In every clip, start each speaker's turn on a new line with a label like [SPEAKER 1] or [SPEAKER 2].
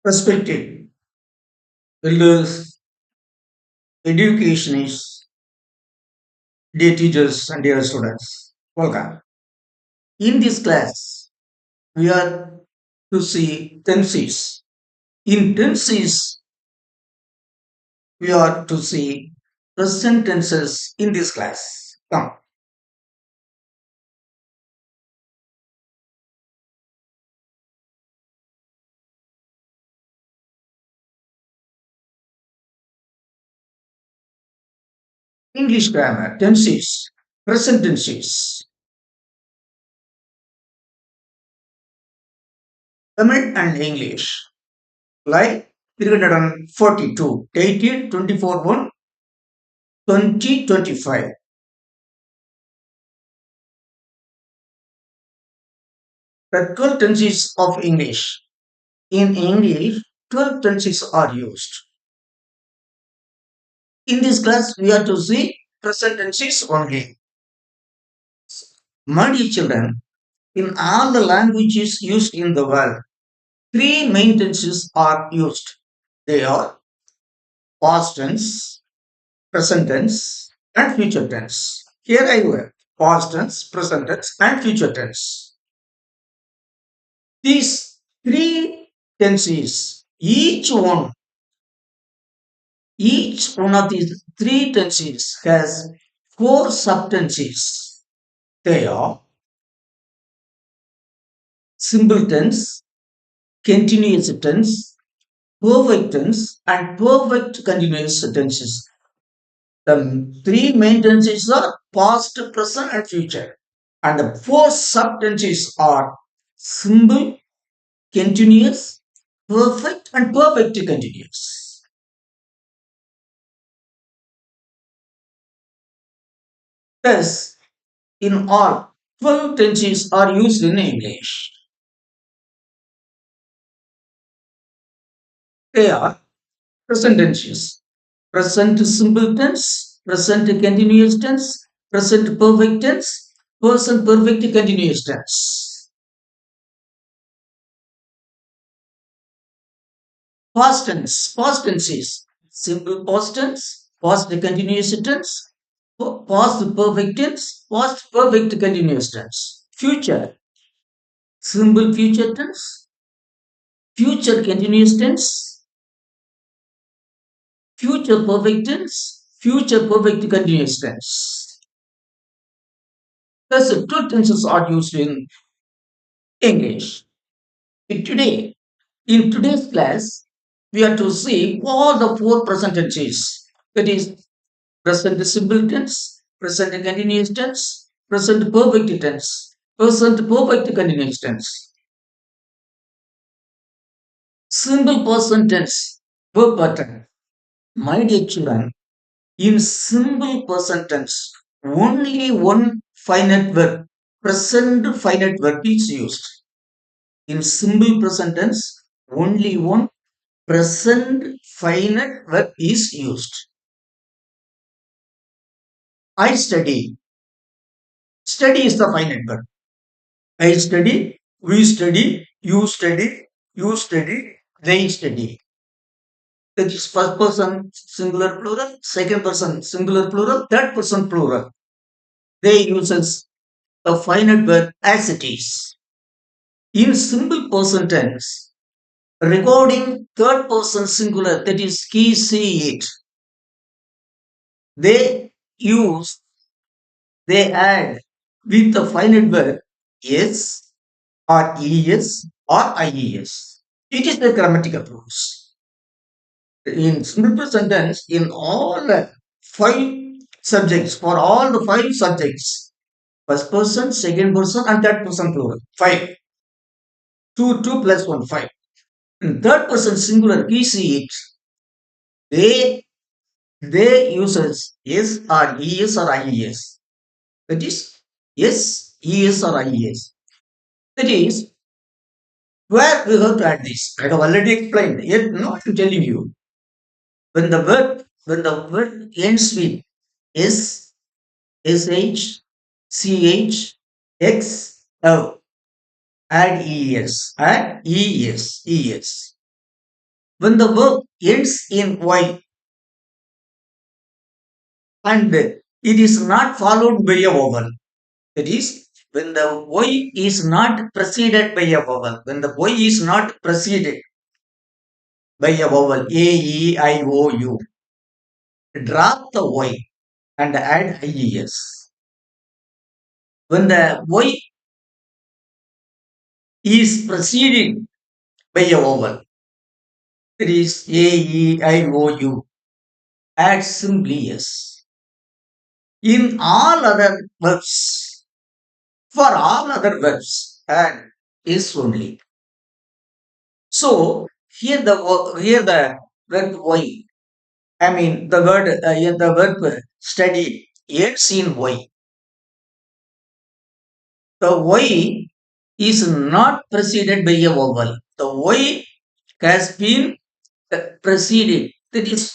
[SPEAKER 1] Respected elders, educationists, dear teachers, and dear students, welcome. In this class, we are to see tenses. In tenses, we are to see present tenses in this class. Come. English grammar, tenses, present tenses. Tamil and English. Line 342, dated 24/1/2025. The 12 tenses of English. In English, 12 tenses are used. In this class, we are to see present tenses only. My dear children, in all the languages used in the world, three main tenses are used. They are past tense, present tense, and future tense. Here I will past tense, present tense, and future tense. These three tenses, each one of these three tenses has four subtenses. They are simple tense, continuous tense, perfect tense, and perfect continuous tenses. The three main tenses are past, present, and future. And the four subtenses are simple, continuous, perfect, and perfect continuous. Thus, in all, 12 tenses are used in English. They are present tenses, present simple tense, present continuous tense, present perfect tense, present perfect continuous tense. Past tense is simple past tense, past continuous tense, past perfect tense, past perfect continuous tense. Future, simple future tense, future continuous tense, future perfect tense, future perfect continuous tense. Thus, two tenses are used in English. In today, in today's class, we are to see all the four present tenses. That is present simple tense, present continuous tense, present perfect tense, present perfect continuous tense. Simple present tense, verb pattern. My dear children, in simple present tense, only one finite verb, present finite verb is used. In simple present tense, only one present finite verb is used. I study. Study is the finite verb. I study, we study, you study, they study. That is first person singular plural, second person singular plural, third person plural. They uses a finite verb as it is. In simple person tense, regarding third person singular, that is he, see, it, they use, they add with the finite verb yes or es or ies. It is the grammatical rules. In simple sentence, in all five subjects, for all the five subjects, first person, second person, and third person plural. Five. Two plus one, five. In third person singular, he, see, it, they uses yes or es or ies. That is yes, es or ies. That is where we have to add this. I have already explained. Yet now I'm telling you. When the word ends with s, sh, ch, x, o, add es, es. when the verb ends in Y and it is not followed by a vowel. That is, when the Y is not preceded by a vowel, when the Y is not preceded by a vowel, A, E, I, O, U, drop the Y and add IES. When the Y is preceded by a vowel, that is A, E, I, O, U, add simply S. In all other verbs, for all other verbs, add is only. So here the verb Y. I mean the word here the verb study ends in Y. The Y is not preceded by a vowel. The Y has been preceded. That is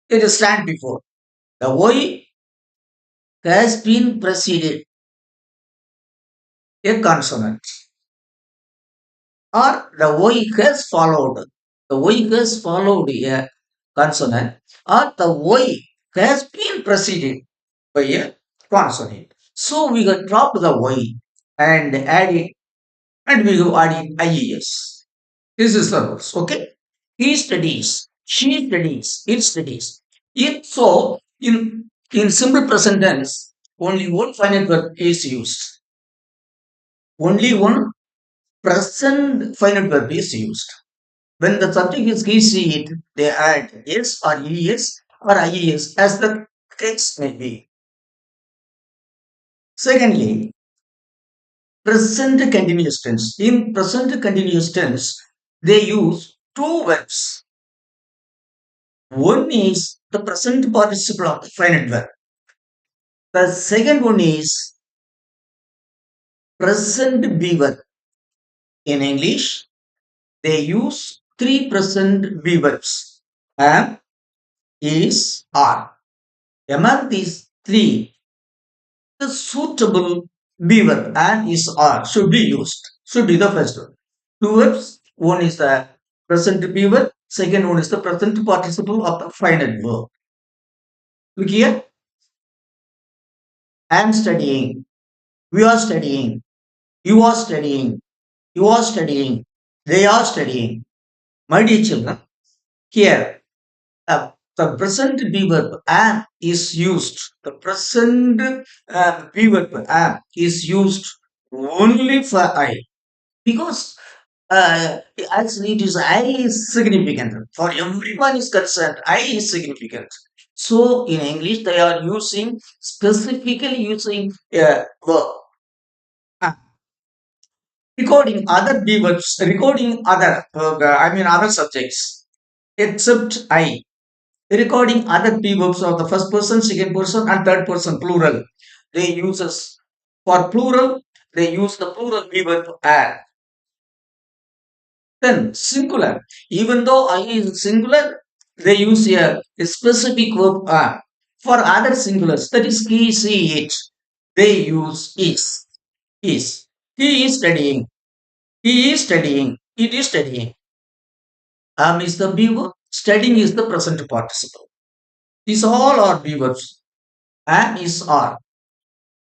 [SPEAKER 1] it is stand before. The Y has been preceded a consonant or the Y has followed. The Y has followed a consonant or the Y has been preceded by a consonant. So we got drop the Y and add it and we have added IES. This is the rules. Okay. He studies, she studies, it studies. If so, in simple present tense, only one finite verb is used. Only one present finite verb is used. When the subject is he, she, it, they add s or es or ies as the case may be. Secondly, present continuous tense. In present continuous tense, they use two verbs. One is the present participle of the finite verb. The second one is present be verb. In English, they use three present be verbs. Am, is, are. Among these three, the suitable be verb and is, are should be used. Should be the first one. Two verbs. One is the present be verb. Second one is the present participle of the finite verb. Look here. I am studying. We are studying. You are studying. You are studying. They are studying. My dear children, here the present be verb am is used. The present be verb am is used only for I because actually it is I is significant for everyone is concerned. I is significant. So in English they are using specifically using verb. Uh, Recording other be verbs, recording other I mean other subjects except I. Recording other P verbs of the first person, second person, and third person plural. They use us for plural. They use the plural P verb add. Then singular. Even though I is singular, they use a specific verb are. For other singulars, that is he, she, it, they use is. Is. He is studying. He is studying. It is studying. Am is the B verb. Studying is the present participle. These all are B verbs. Am is are.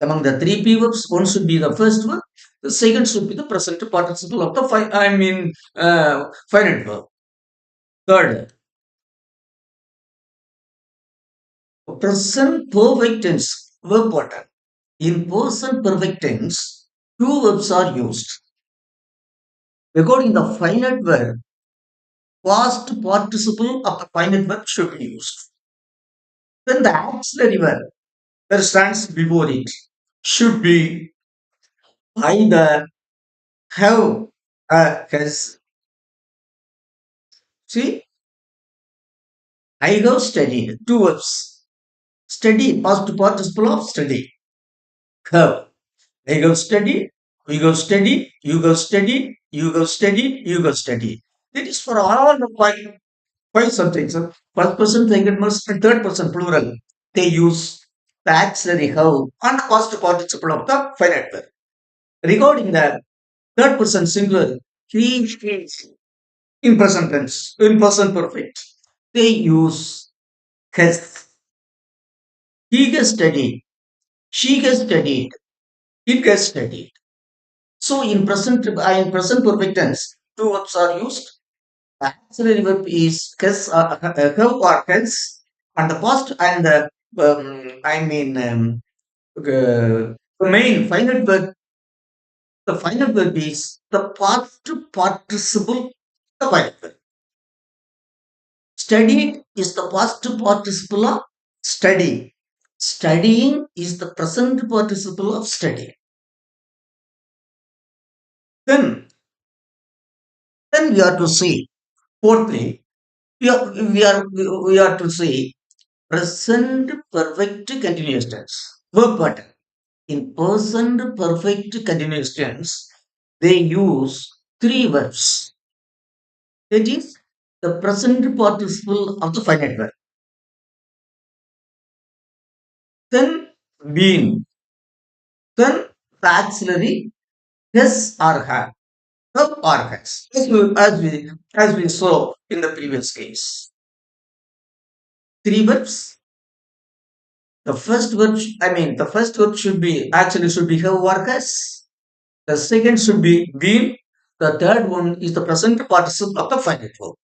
[SPEAKER 1] Among the three P verbs, one should be the first verb, the second should be the present participle of the finite verb. Third, present perfect tense verb pattern. In present perfect tense, two verbs are used. Regarding the finite verb, past participle of the finite verb should be used. Then the auxiliary verb that stands before it should be either have, has. See, I have studied. Two verbs. Study, past participle of study. Have. I have studied. We go study. You go study. You go study. You go study. That is for all the five subjects. First person, second person, third person plural. They use the auxiliary have and the past participle of the finite verb. Regarding the third person singular, he is. In present tense, in present perfect, they use has. He has studied, she has studied, it has studied. So in present perfect tense, two verbs are used. The auxiliary verb is has have or has, and the past and the the main final verb. The final verb is the past participle. The final verb. Studied is the past participle of study. Studying is the present participle of study. Then, then we are to say, fourthly, we are to say present perfect continuous tense. Verb pattern. In present perfect continuous tense, they use three verbs. That is the present participle of the finite verb. Then been. Then the auxiliary has or have. Have or has. As we saw in the previous case. Three verbs. The first verb should be have or has. The second should be been. The third one is the present participle of the finite verb.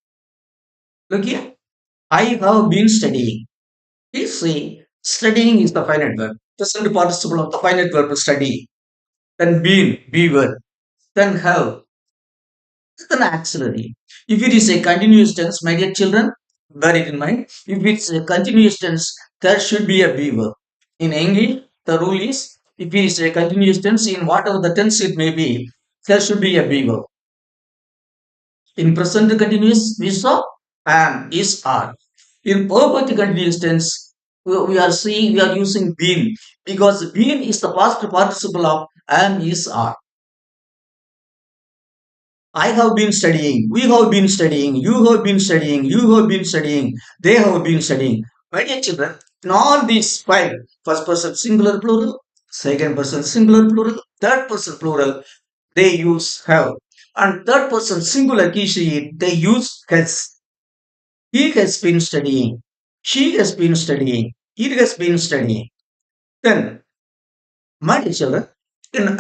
[SPEAKER 1] Look here. I have been studying. Please see, studying is the finite verb. Present participle of the finite verb is study. Then been, be verb. Then have, then auxiliary. If it is a continuous tense, my dear children, bear it in mind. If it's a continuous tense, there should be a be verb. In English, the rule is if it is a continuous tense, in whatever the tense it may be, there should be a be verb. In present continuous, we saw am, is, are. In perfect continuous tense, we are using been because been is the past participle of am, is, are. I have been studying, we have been studying, you have been studying, you have been studying, they have been studying. My dear children, in all these five, first person singular plural, second person singular plural, third person plural, they use have. And third person singular key she, they use has. He has been studying. She has been studying. It has been studying. Then, my dear children, in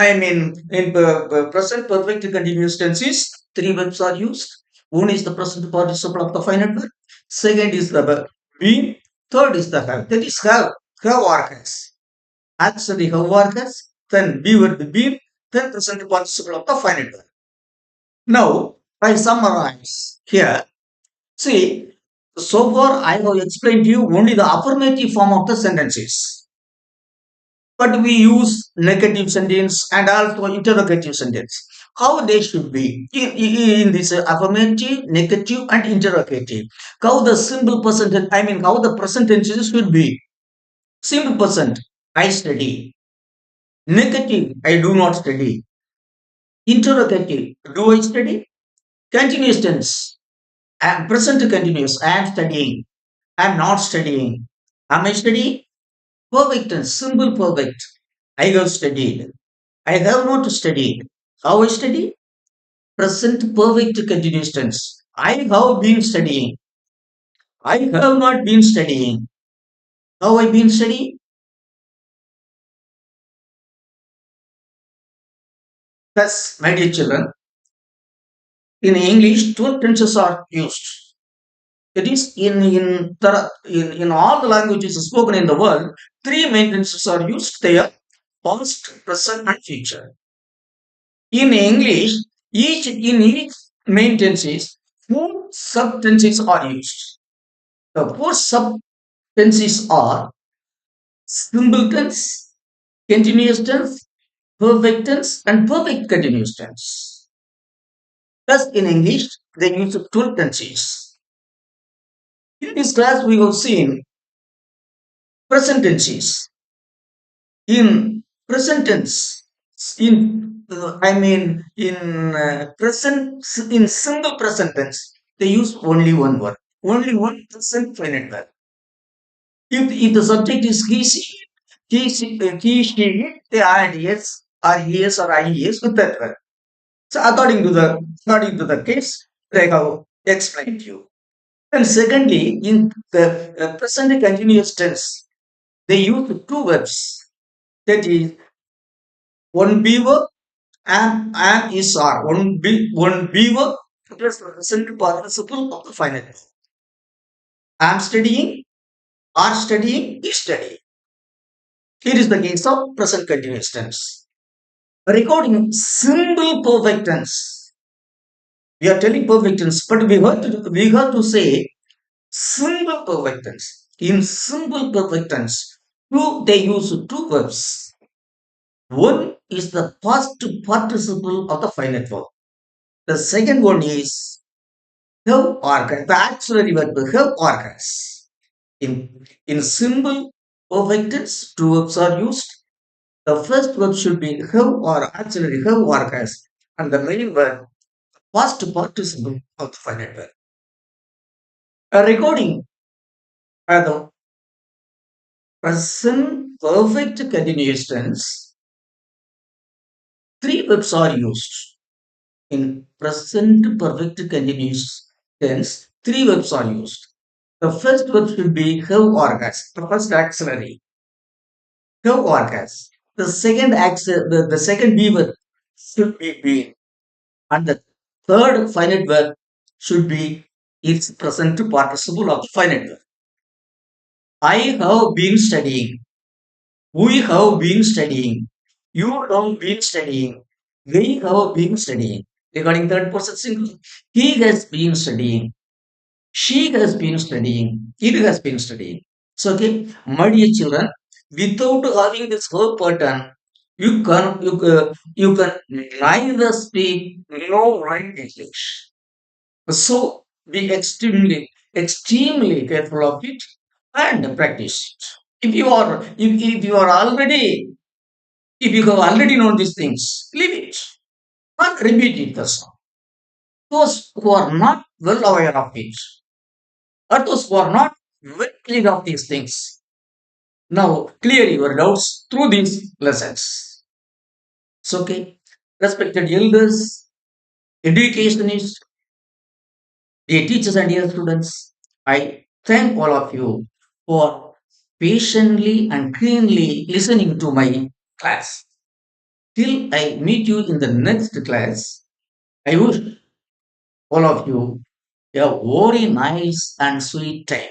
[SPEAKER 1] present perfect continuous tenses, three verbs are used. One is the present participle of the finite verb. Second is the verb being. Third is the have. That is have or has. Actually, have or has. Then be verb been. Then present participle of the finite verb. Now, I summarize here. See, so far I have explained to you only the affirmative form of the sentences. But we use negative sentence and also interrogative sentence. How they should be in this affirmative, negative, and interrogative. How the simple present, how the present tenses should be. Simple present, I study. Negative, I do not study. Interrogative, do I study? Continuous tense, present continuous, I am studying. I am not studying. Am I studying? Perfect tense, simple perfect. I have studied. I have not studied. How I study? Present perfect continuous tense. I have been studying. I have not been studying. How I been studying? Thus, my dear children, in English, 12 tenses are used. That is, in all the languages spoken in the world, three main tenses are used. They are past, present, and future. In English, in each main tenses, four subtenses are used. The four subtenses are simple tense, continuous tense, perfect tense, and perfect continuous tense. Thus, in English, they use 12 tenses. In this class, we have seen present tenses. In present tense, in simple present tense, they use only one word, only one present finite verb. If the subject is she, it, they add yes or yes or ies with that verb. So according to the case, they have explain to you. And secondly, in the present continuous tense, they use two verbs. That is, one beaver and is are. One beaver plus the present participle of the final. Am studying, are studying, is studying. Here is the case of present continuous tense. Recording simple perfect tense. We are telling perfect tense, but we have to say simple perfect tense. In simple perfect tense, they use two verbs. One is the past participle of the finite verb. The second one is have or has. The auxiliary verb have or has. In simple perfect tense, two verbs are used. The first verb should be have or auxiliary have or has, and the main verb past participle of the finite verb. A recording the present perfect continuous tense, three verbs are used. In present perfect continuous tense, three verbs are used. The first verb should be have or has, the first auxiliary, have or has. The second be verb should be been, and the third finite verb should be its present participle of the finite verb. I have been studying. We have been studying. You have been studying. They have been studying. Regarding third person singular, he has been studying. She has been studying. It has been studying. So, okay, my dear children, without having this whole pattern, you can neither speak nor write English. So, be extremely careful of it and practice it. If you are already if you have already known these things, leave it and repeat it. That's all. Those who are not well aware of it, or those who are not well clear of these things, now clear your doubts through these lessons. So, okay, respected elders, educationists, dear teachers, and dear students, I thank all of you for patiently and keenly listening to my class. Till I meet you in the next class, I wish all of you a very nice and sweet time.